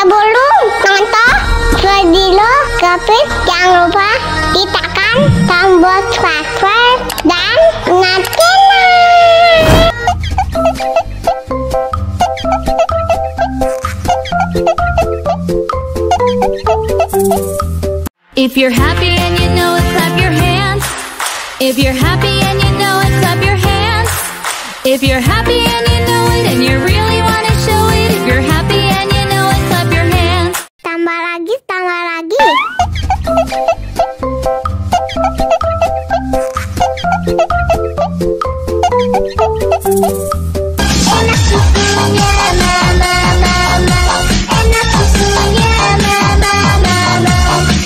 Sebelum nonton video Gavin, jangan lupa ditekan tombol subscribe dan nyalakan. If you're happy and you know it, clap your hands. If you're happy and you know it, clap your hands. If you're happy and you know it and you really want to show it. If you're happy and you know it, clap your hands. Tambah lagi, tambah lagi. Enak susunya, mama, mama. Enak susunya, mama, mama.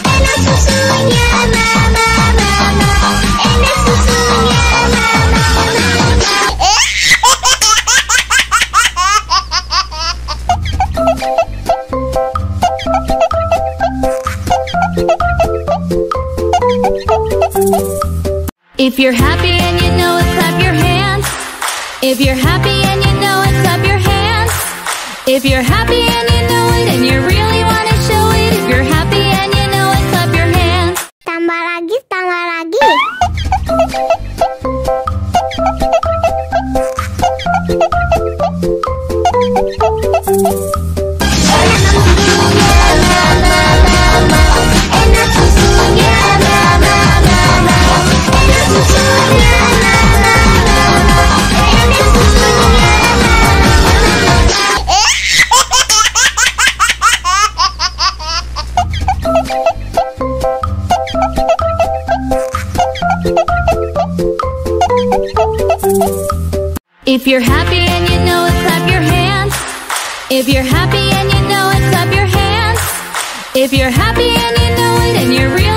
Enak susunya, mama, mama. Enak susunya, mama, mama. If you're happy and you know it, clap your hands. If you're happy and you know it, clap your hands. If you're happy and you know it and you really want to show it. If you're happy and you know it, clap your hands. Tambah lagi, tambah lagi. Enak susunya, mama, mama. Enak susunya, mama, mama. Enak susunya, If you're happy and you know it, clap your hands. If you're happy and you know it, clap your hands. If you're happy and you know it and you're really